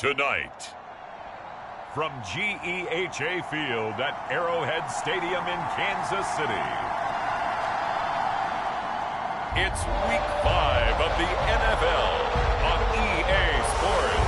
Tonight, from GEHA Field at Arrowhead Stadium in Kansas City, it's Week 5 of the NFL on EA Sports.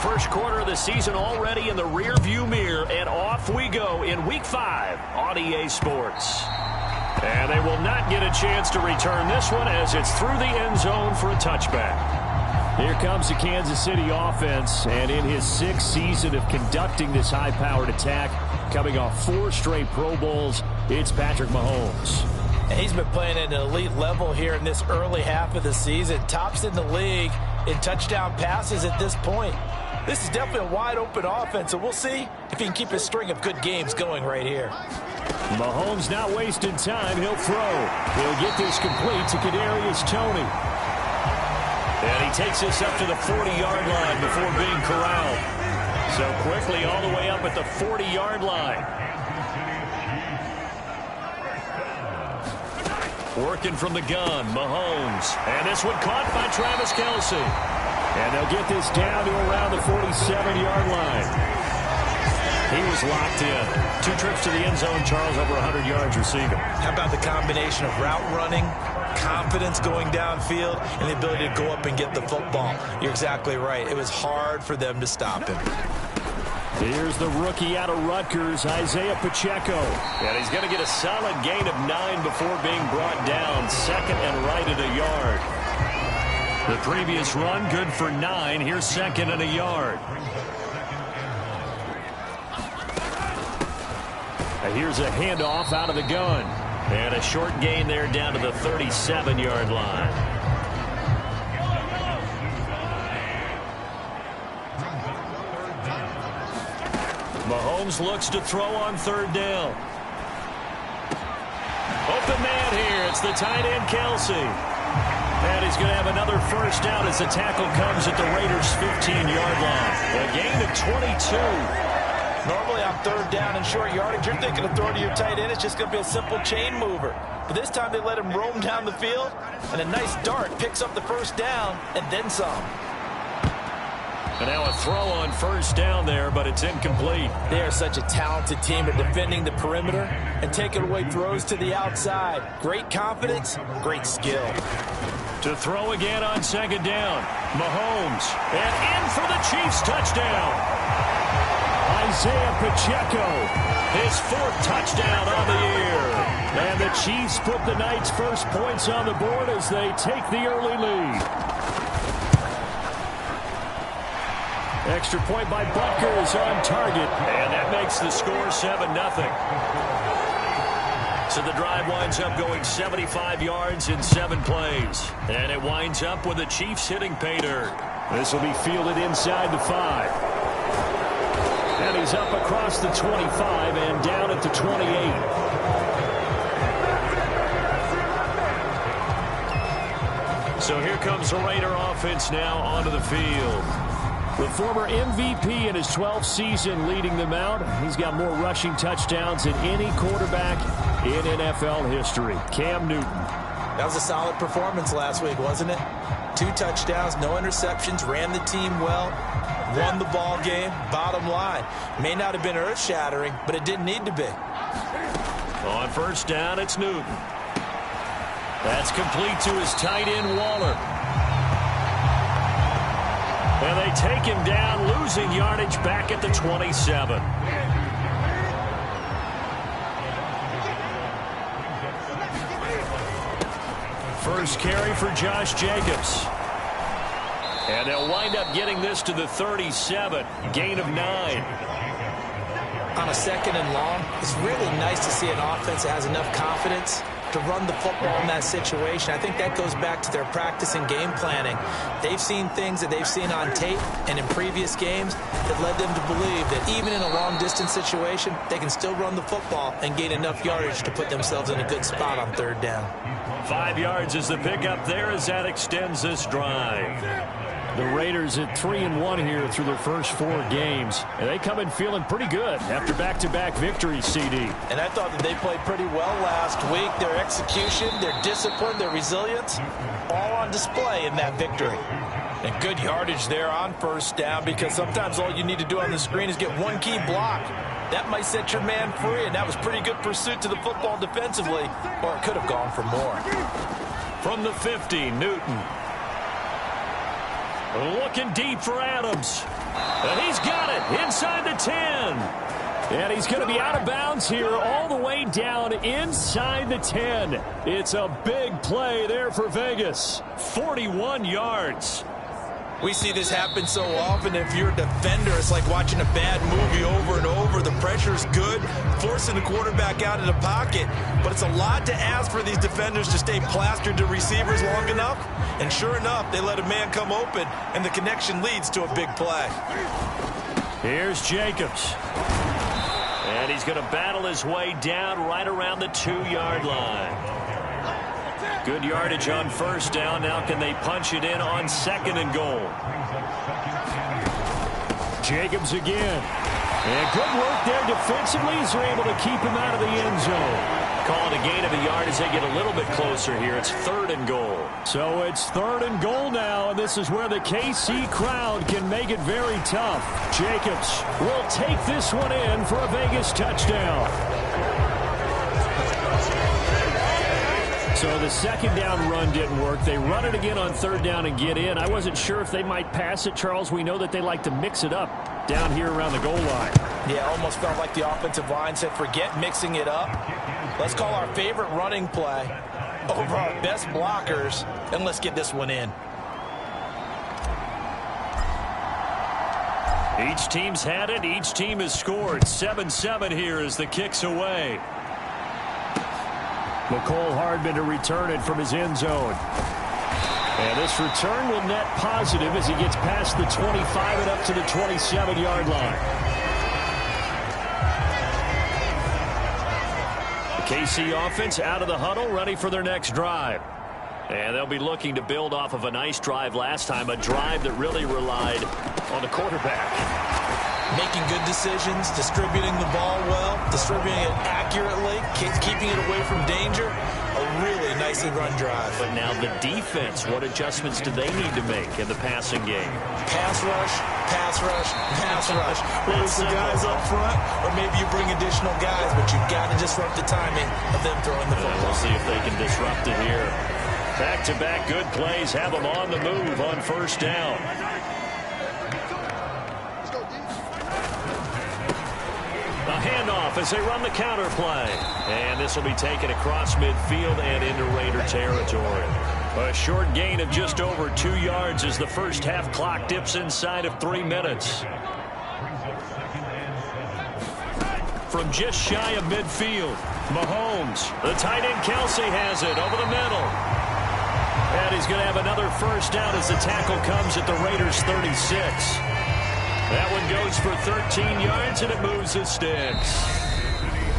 First quarter of the season already in the rearview mirror, and off we go in Week 5 on EA Sports. And they will not get a chance to return this one as it's through the end zone for a touchback. Here comes the Kansas City offense, and in his 6th season of conducting this high-powered attack, coming off 4 straight Pro Bowls, it's Patrick Mahomes. And he's been playing at an elite level here in this early half of the season. Tops in the league in touchdown passes at this point. This is definitely a wide-open offense, so we'll see if he can keep his string of good games going right here. Mahomes not wasting time. He'll throw. He'll get this complete to Kadarius Toney. And he takes this up to the 40-yard line before being corralled. So quickly all the way up at the 40-yard line. Working from the gun, Mahomes. And this one caught by Travis Kelce. And they'll get this down to around the 47-yard line. He was locked in. 2 trips to the end zone, Charles, over 100 yards receiving. How about the combination of route running, confidence going downfield, and the ability to go up and get the football? You're exactly right. It was hard for them to stop him. Here's the rookie out of Rutgers, Isaiah Pacheco. And he's going to get a solid gain of 9 before being brought down. Second and right at a yard. The previous run, good for 9. Here's second and a yard. Here's a handoff out of the gun. And a short gain there down to the 37-yard line. Mahomes looks to throw on 3rd down. Open man here. It's the tight end, Kelce. And he's going to have another first down as the tackle comes at the Raiders' 15-yard line. A gain of 22. Normally on 3rd down and short yardage, you're thinking of throwing to your tight end. It's just going to be a simple chain mover. But this time they let him roam down the field, and a nice dart picks up the first down and then some. And now a throw on 1st down there, but it's incomplete. They are such a talented team at defending the perimeter and taking away throws to the outside. Great confidence, great skill. To throw again on 2nd down. Mahomes. And in for the Chiefs touchdown. Isaiah Pacheco. His 4th touchdown on the year. And the Chiefs put the Knights' first points on the board as they take the early lead. Extra point by Butker is on target. And that makes the score 7-0. So the drive winds up going 75 yards in 7 plays. And it winds up with the Chiefs hitting pay dirt. This will be fielded inside the 5. And he's up across the 25 and down at the 28. So here comes the Raider offense now onto the field. The former MVP in his 12th season leading them out. He's got more rushing touchdowns than any quarterback in NFL history. Cam Newton. That was a solid performance last week, wasn't it? 2 touchdowns, no interceptions, ran the team well, won the ball game. Bottom line, may not have been earth-shattering, but it didn't need to be. On 1st down, it's Newton. That's complete to his tight end, Waller. And they take him down, losing yardage back at the 27. First carry for Josh Jacobs. And they'll wind up getting this to the 37. Gain of 9. On a 2nd and long, it's really nice to see an offense that has enough confidence to run the football in that situation. I think that goes back to their practice and game planning. They've seen things that they've seen on tape and in previous games that led them to believe that even in a long-distance situation, they can still run the football and gain enough yardage to put themselves in a good spot on third down. 5 yards is the pickup there as that extends this drive. The Raiders at 3-1 here through their first 4 games. And they come in feeling pretty good after back-to-back victories, CD. And I thought that they played pretty well last week. Their execution, their discipline, their resilience, all on display in that victory. And good yardage there on first down, because sometimes all you need to do on the screen is get one key block. That might set your man free, and that was pretty good pursuit to the football defensively, or it could have gone for more. From the 50, Newton. Looking deep for Adams. And he's got it inside the 10. And he's going to be out of bounds here all the way down inside the 10. It's a big play there for Vegas. 41 yards. We see this happen so often. If you're a defender, it's like watching a bad movie over and over. The pressure's good, forcing the quarterback out of the pocket. But it's a lot to ask for these defenders to stay plastered to receivers long enough. And sure enough, they let a man come open, and the connection leads to a big play. Here's Jacobs. And he's going to battle his way down right around the 2-yard line. Good yardage on first down. Now can they punch it in on 2nd and goal? Jacobs again. And good work there defensively as they're able to keep him out of the end zone. Call it a gain of a yard as they get a little bit closer here. It's 3rd and goal. So it's 3rd and goal now, and this is where the KC crowd can make it very tough. Jacobs will take this one in for a Vegas touchdown. So the 2nd down run didn't work. They run it again on 3rd down and get in. I wasn't sure if they might pass it, Charles. We know that they like to mix it up down here around the goal line. Yeah, almost felt like the offensive line said, forget mixing it up. Let's call our favorite running play over our best blockers, and let's get this one in. Each team's had it. Each team has scored. 7-7 here as the kick's away. McCole Hardman to return it from his end zone. And this return will net positive as he gets past the 25 and up to the 27-yard line. The KC offense out of the huddle, ready for their next drive. And they'll be looking to build off of a nice drive last time, a drive that really relied on the quarterback. Making good decisions, distributing the ball well, distributing it accurately, keeping it away from danger. A really nicely run drive. But now the defense, what adjustments do they need to make in the passing game? Pass rush, pass rush, pass rush. Whether it's the guys up front or maybe you bring additional guys, but you've got to disrupt the timing of them throwing the football. We'll see if they can disrupt it here. Back-to-back good plays have them on the move on first down. A handoff as they run the counter play. And this will be taken across midfield and into Raider territory. A short gain of just over 2 yards as the first half clock dips inside of 3 minutes. From just shy of midfield, Mahomes. The tight end Kelsey has it over the middle. And he's going to have another first down as the tackle comes at the Raiders' 36. That one goes for 13 yards, and it moves the sticks.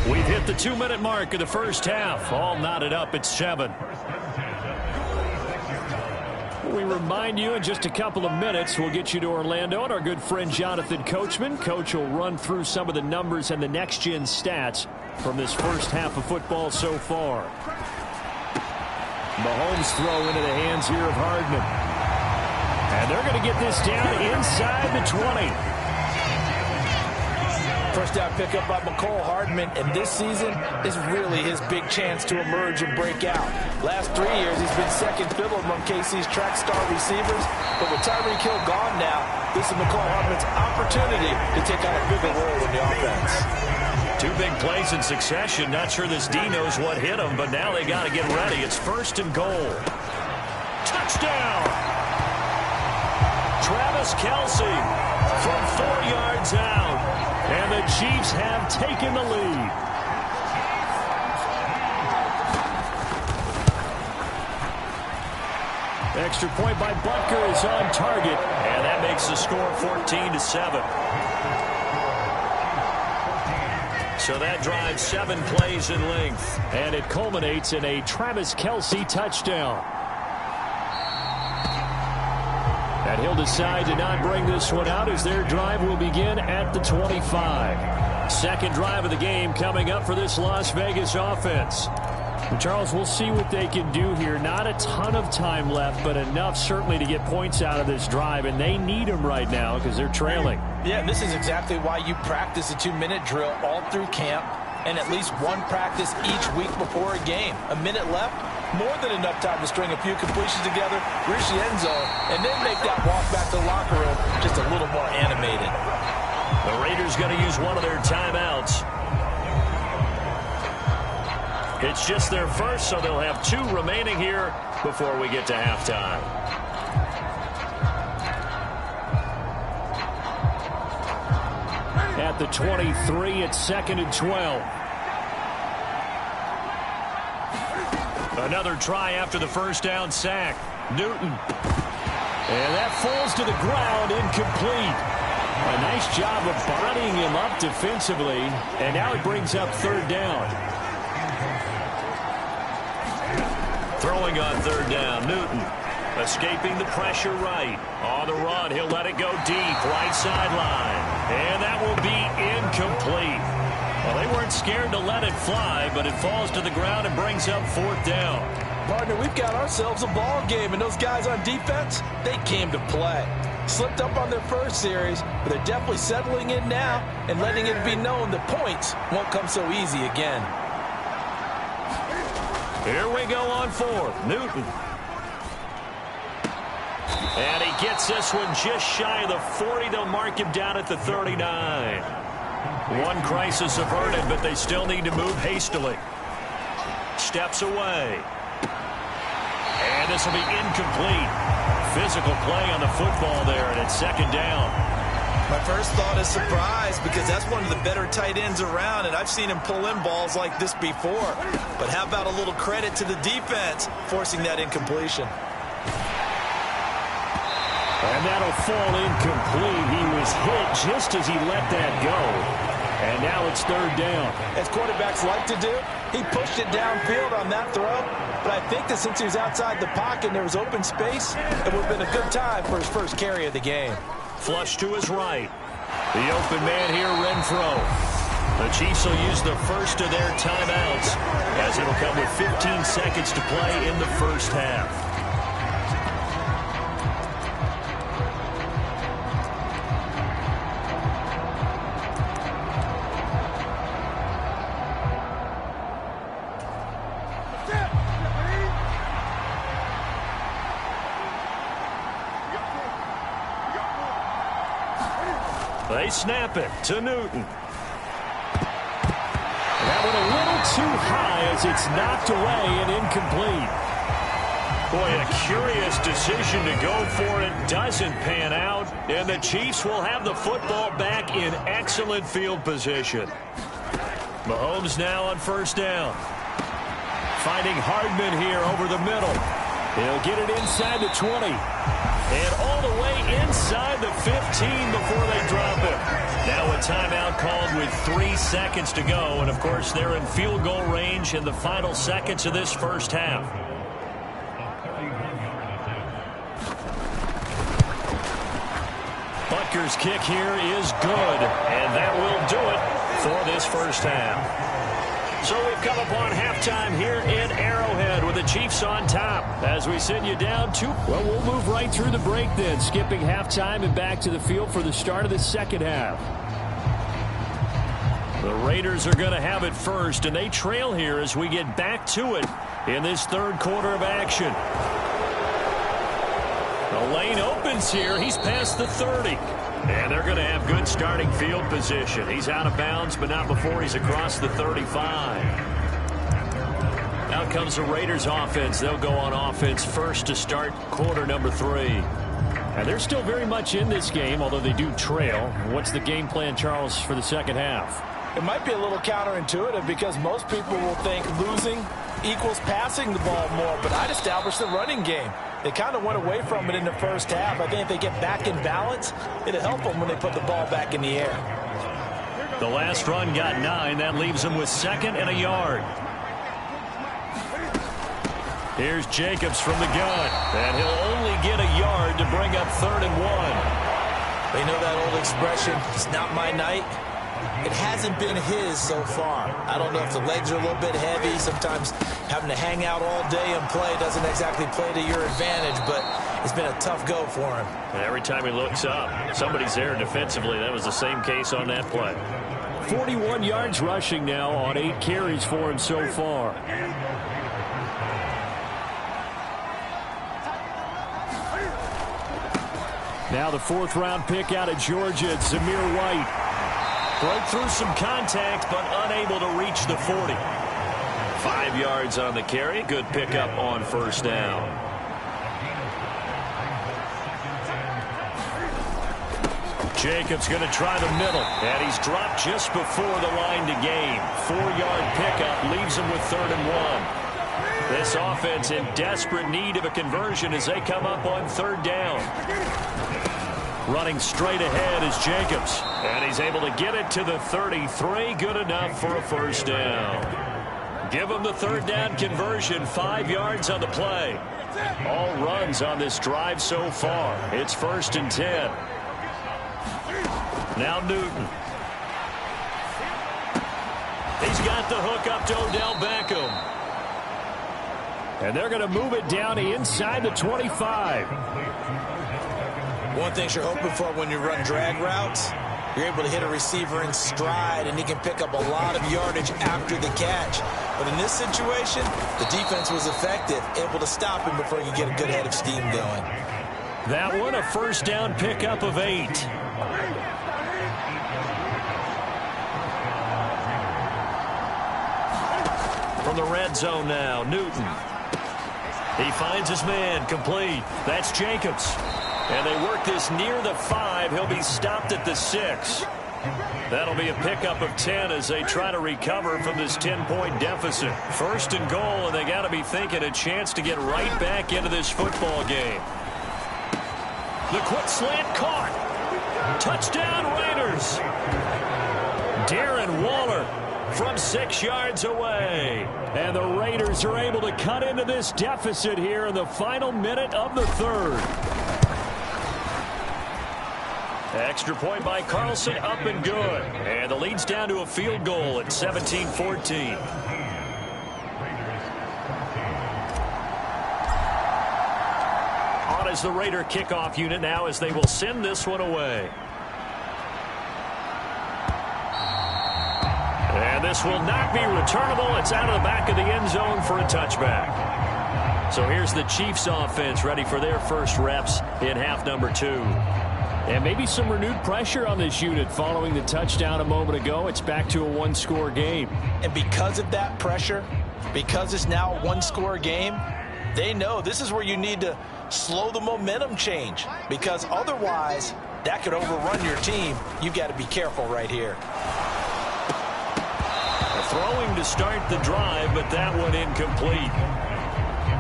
We've hit the 2-minute mark of the first half. All knotted up at 7. We remind you in just a couple of minutes, we'll get you to Orlando and our good friend Jonathan Coachman. Coach will run through some of the numbers and the next-gen stats from this first half of football so far. Mahomes throw into the hands here of Hardman. And they're going to get this down inside the 20. First down pickup by McCole Hardman, and this season is really his big chance to emerge and break out. Last 3 years, he's been second fiddle among KC's track star receivers, but with Tyreek Hill gone now, this is McCole Hardman's opportunity to take on a bigger role in the offense. 2 big plays in succession. Not sure this D knows what hit him, but now they got to get ready. It's 1st and goal. Touchdown! Travis Kelce from 4 yards out. And the Chiefs have taken the lead. Extra point by Butker is on target. And that makes the score 14-7. So that drives 7 plays in length. And it culminates in a Travis Kelce touchdown. And he'll decide to not bring this one out as their drive will begin at the 25. Second drive of the game coming up for this Las Vegas offense. And Charles, we'll see what they can do here. Not a ton of time left, but enough certainly to get points out of this drive. And they need them right now because they're trailing. Yeah, this is exactly why you practice a 2-minute drill all through camp and at least one practice each week before a game. A minute left, more than enough time to string a few completions together, reach the end zone, and then make that walk back to the locker room just a little more animated. The Raiders going to use one of their timeouts. It's just their first, so they'll have 2 remaining here before we get to halftime. At the 23, it's 2nd and 12. Another try after the first down sack. Newton. And that falls to the ground, incomplete. A nice job of bodying him up defensively. And now it brings up 3rd down. Throwing on 3rd down, Newton. Escaping the pressure right. On the run, he'll let it go deep, right sideline. And that will be incomplete. Well, they weren't scared to let it fly, but it falls to the ground and brings up 4th down. Partner, we've got ourselves a ball game, and those guys on defense, they came to play. Slipped up on their first series, but they're definitely settling in now and letting it be known that points won't come so easy again. Here we go on 4th. Newton. And he gets this one just shy of the 40. They'll mark him down at the 39. One crisis averted, but they still need to move hastily. Steps away. And this will be incomplete. Physical play on the football there, and it's 2nd down. My first thought is surprise because that's one of the better tight ends around, and I've seen him pull in balls like this before. But how about a little credit to the defense forcing that incompletion? And that'll fall incomplete. He was hit just as he let that go. And now it's 3rd down. As quarterbacks like to do, he pushed it downfield on that throw. But I think that since he was outside the pocket and there was open space, it would have been a good time for his first carry of the game. Flush to his right. The open man here, Renfro. The Chiefs will use the first of their timeouts as it'll come with 15 seconds to play in the first half. They snap it to Newton. That one a little too high as it's knocked away and incomplete. Boy, a curious decision to go for it. Doesn't pan out. And the Chiefs will have the football back in excellent field position. Mahomes now on 1st down. Finding Hardman here over the middle. He'll get it inside the 20. And all the way inside the 15 before they drop it. Now a timeout called with 3 seconds to go. And, of course, they're in field goal range in the final seconds of this first half. Butker's kick here is good. And that will do it for this first half. So we've come upon halftime here in Arrowhead with the Chiefs on top as we send you down 2. Well, we'll move right through the break then, skipping halftime and back to the field for the start of the second half. The Raiders are going to have it first, and they trail here as we get back to it in this 3rd quarter of action. The lane opens here. He's past the 30. And they're going to have good starting field position. He's out of bounds, but not before he's across the 35. Out comes the Raiders offense. They'll go on offense first to start quarter number 3. And they're still very much in this game, although they do trail. What's the game plan, Charles, for the second half? It might be a little counterintuitive because most people will think losing equals passing the ball more, but I'd establish the running game. They kind of went away from it in the first half. I think if they get back in balance, it'll help them when they put the ball back in the air. The last run got 9. That leaves them with 2nd and a yard. Here's Jacobs from the gun. And he'll only get a yard to bring up 3rd and 1. They know that old expression, it's not my night. It hasn't been his so far. I don't know if the legs are a little bit heavy. Sometimes having to hang out all day and play doesn't exactly play to your advantage, but it's been a tough go for him. And every time he looks up, somebody's there defensively. That was the same case on that play. 41 yards rushing now on 8 carries for him so far. Now the 4th-round pick out of Georgia, it's Zamir White. Broke through some contact, but unable to reach the 40. 5 yards on the carry. Good pickup on 1st down. Jacobs going to try the middle, and he's dropped just before the line to gain. 4-yard pickup leaves him with 3rd and 1. This offense in desperate need of a conversion as they come up on 3rd down. Running straight ahead is Jacobs, and he's able to get it to the 33. Good enough for a 1st down. Give him the 3rd down conversion. 5 yards on the play. All runs on this drive so far. It's 1st and 10. Now Newton. He's got the hook up to Odell Beckham. And they're going to move it down inside the 25. One thing you're hoping for when you run drag routes, you're able to hit a receiver in stride, and he can pick up a lot of yardage after the catch. But in this situation, the defense was effective, able to stop him before you get a good head of steam going. That one, a 1st down pickup of 8. From the red zone now, Newton. He finds his man, complete. That's Jacobs. And they work this near the 5. He'll be stopped at the 6. That'll be a pickup of 10 as they try to recover from this 10-point deficit. 1st and goal, and they got to be thinking a chance to get right back into this football game. The quick slant caught. Touchdown Raiders. Darren Waller from 6 yards away. And the Raiders are able to cut into this deficit here in the final minute of the 3rd. Extra point by Carlson, up and good. And the lead's down to a field goal at 17-14. On is the Raider kickoff unit now as they will send this one away. And this will not be returnable. It's out of the back of the end zone for a touchback. So here's the Chiefs offense ready for their first reps in half number 2. And maybe some renewed pressure on this unit following the touchdown a moment ago. It's back to a 1-score game. And because of that pressure, because it's now a 1-score game, they know this is where you need to slow the momentum change, because otherwise that could overrun your team. You've got to be careful right here. Throwing to start the drive, but that one incomplete.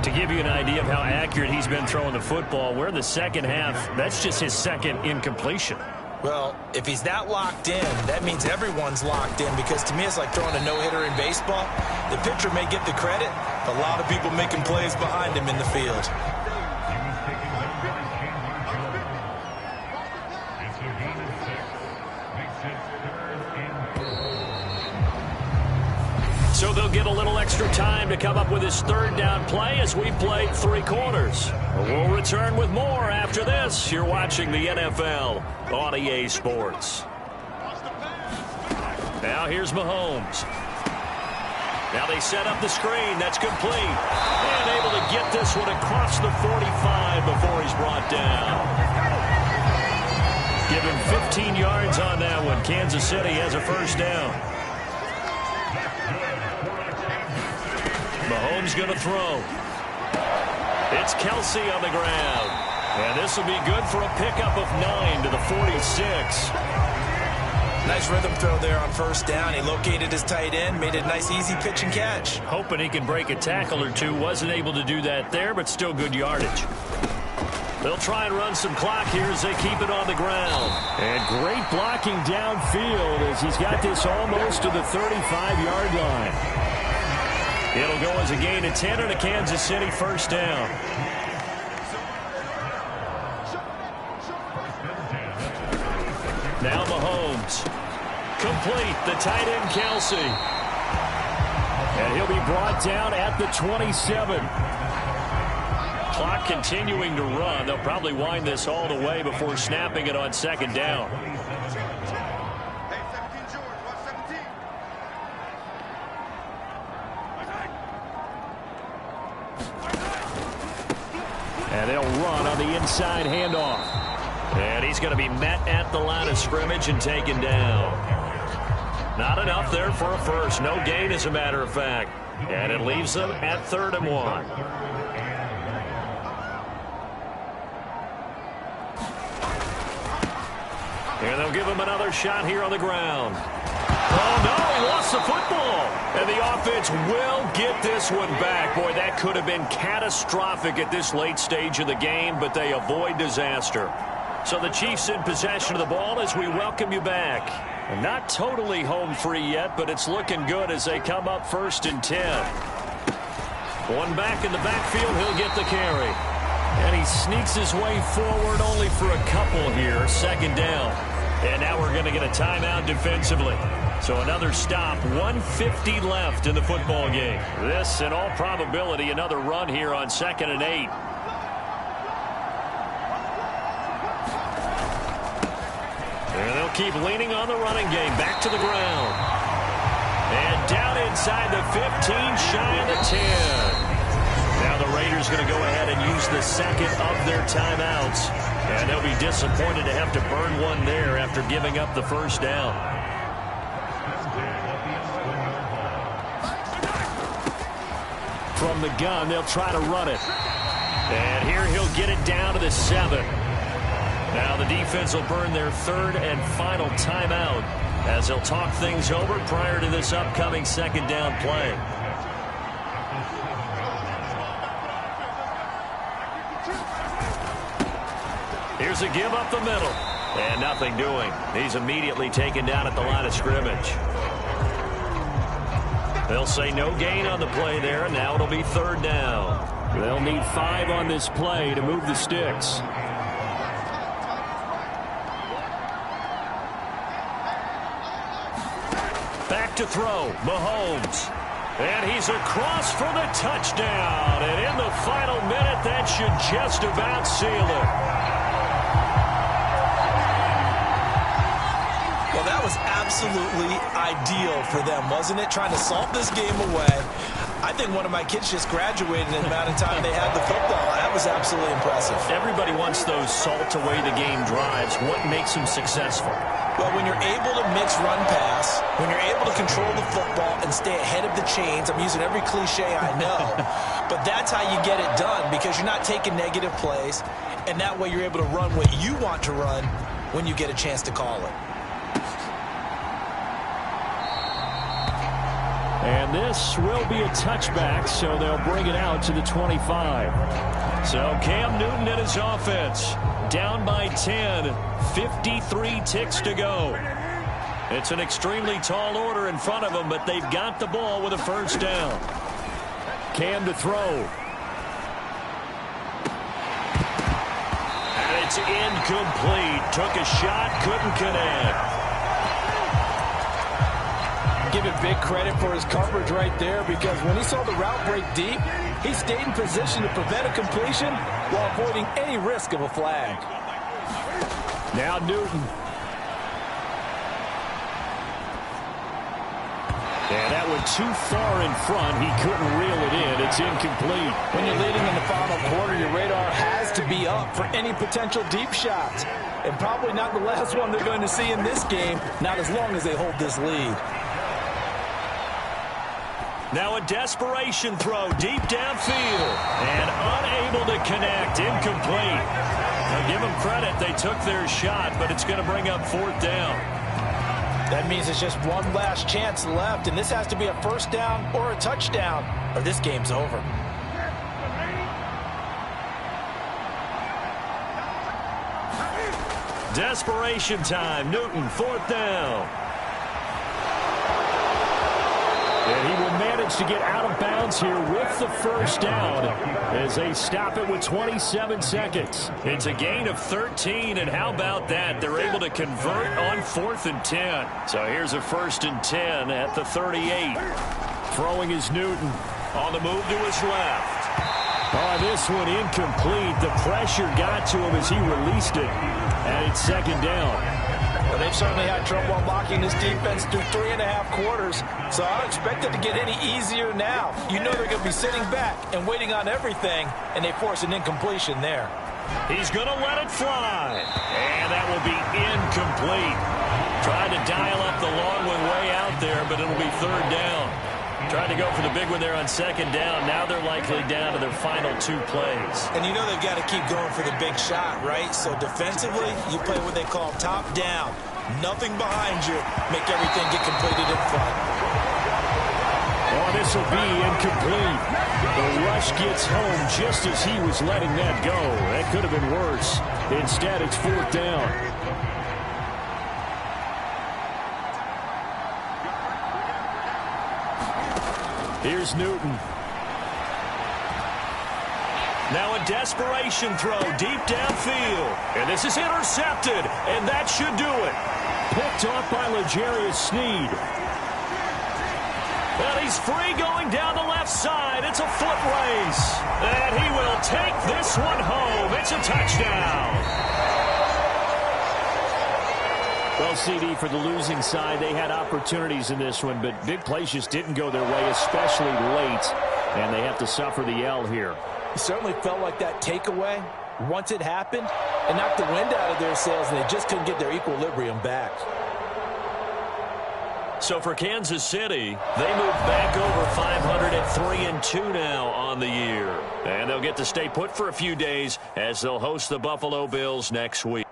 To give you an idea of how accurate he's been throwing the football, we're in the second half. That's just his 2nd incompletion. Well, if he's not locked in, that means everyone's locked in, because to me it's like throwing a no-hitter in baseball. The pitcher may get the credit, but a lot of people making plays behind him in the field. So they'll get a little extra time to come up with his 3rd down play as we play 3 quarters. We'll return with more after this. You're watching the NFL on EA Sports. Now here's Mahomes. Now they set up the screen. That's complete. And able to get this one across the 45 before he's brought down. Give him 15 yards on that one. Kansas City has a 1st down. Mahomes going to throw. It's Kelsey on the ground. And this will be good for a pickup of 9 to the 46. Nice rhythm throw there on 1st down. He located his tight end, made it a nice easy pitch and catch. Hoping he can break a tackle or two. Wasn't able to do that there, but still good yardage. They'll try and run some clock here as they keep it on the ground. And great blocking downfield as he's got this almost to the 35-yard line. It'll go as a gain of 10 and a Kansas City first down. Now Mahomes. Complete. The tight end, Kelsey. And he'll be brought down at the 27. Clock continuing to run. They'll probably wind this all the way before snapping it on second down. And they'll run on the inside handoff. And he's going to be met at the line of scrimmage and taken down. Not enough there for a first. No gain, as a matter of fact. And it leaves them at 3rd and 1. And they'll give him another shot here on the ground. Oh, no, he lost the football. And the offense will get this one back. Boy, that could have been catastrophic at this late stage of the game, but they avoid disaster. So the Chiefs in possession of the ball as we welcome you back. And not totally home free yet, but it's looking good as they come up 1st and 10. One back in the backfield, he'll get the carry. And he sneaks his way forward only for a couple here. 2nd down. And now we're going to get a timeout defensively. So another stop, 1:50 left in the football game. This, in all probability, another run here on 2nd and 8. And they'll keep leaning on the running game. Back to the ground. And down inside the 15, shy of the 10. Now the Raiders going to go ahead and use the 2nd of their timeouts. And they'll be disappointed to have to burn one there after giving up the 1st down. From the gun, they'll try to run it. And here he'll get it down to the 7. Now the defense will burn their 3rd and final timeout as they'll talk things over prior to this upcoming 2nd down play. Here's a give up the middle. And nothing doing. He's immediately taken down at the line of scrimmage. They'll say no gain on the play there, and now it'll be 3rd down. They'll need 5 on this play to move the sticks. Back to throw, Mahomes. And he's across for the touchdown. And in the final minute, that should just about seal it. Well, that was absolutely ideal for them, wasn't it? Trying to salt this game away. I think one of my kids just graduated in the amount of time they had the football. That was absolutely impressive. Everybody wants those salt-away-the-game drives. What makes them successful? Well, when you're able to mix run-pass, when you're able to control the football and stay ahead of the chains, I'm using every cliche I know, but that's how you get it done because you're not taking negative plays, and that way you're able to run what you want to run when you get a chance to call it. And this will be a touchback, so they'll bring it out to the 25. So Cam Newton and his offense down by 10, 53 ticks to go. It's an extremely tall order in front of them, but they've got the ball with a 1st down. Cam to throw. And it's incomplete. Took a shot, couldn't connect. Give it big credit for his coverage right there because when he saw the route break deep, he stayed in position to prevent a completion while avoiding any risk of a flag. Now Newton. And that went too far in front. He couldn't reel it in. It's incomplete. When you're leading in the final quarter, your radar has to be up for any potential deep shots. And probably not the last one they're going to see in this game, not as long as they hold this lead. Now a desperation throw deep downfield and unable to connect. Incomplete. Now give them credit. They took their shot, but it's going to bring up 4th down. That means it's just one last chance left, and this has to be a 1st down or a touchdown, or this game's over. Desperation time. Newton, fourth down. And he will manage to get out of bounds here with the first down as they stop it with 27 seconds. It's a gain of 13, and how about that? They're able to convert on 4th and 10. So here's a 1st and 10 at the 38. Throwing is Newton. On the move to his left. Oh, this one incomplete. The pressure got to him as he released it. And it's 2nd down. Well, they've certainly had trouble unlocking this defense through 3.5 quarters, so I don't expect it to get any easier now. You know they're going to be sitting back and waiting on everything, and they force an incompletion there. He's going to let it fly, and that will be incomplete. Tried to dial up the long one way out there, but it'll be 3rd down. Tried to go for the big one there on 2nd down. Now they're likely down to their final 2 plays. And you know they've got to keep going for the big shot, right? So defensively, you play what they call top down. Nothing behind you. Make everything get completed in front. Oh, this will be incomplete. The rush gets home just as he was letting that go. That could have been worse. Instead, it's 4th down. Here's Newton. Now a desperation throw deep downfield. And this is intercepted, and that should do it. Picked off by L'Jarius Sneed. And he's free going down the left side. It's a foot race. And he will take this one home. It's a touchdown. Well, CD, for the losing side, they had opportunities in this one, but big plays just didn't go their way, especially late, and they have to suffer the L here. It certainly felt like that takeaway, once it happened, it knocked the wind out of their sails, and they just couldn't get their equilibrium back. So for Kansas City, they move back over 500 at 3-2 now on the year. And they'll get to stay put for a few days as they'll host the Buffalo Bills next week.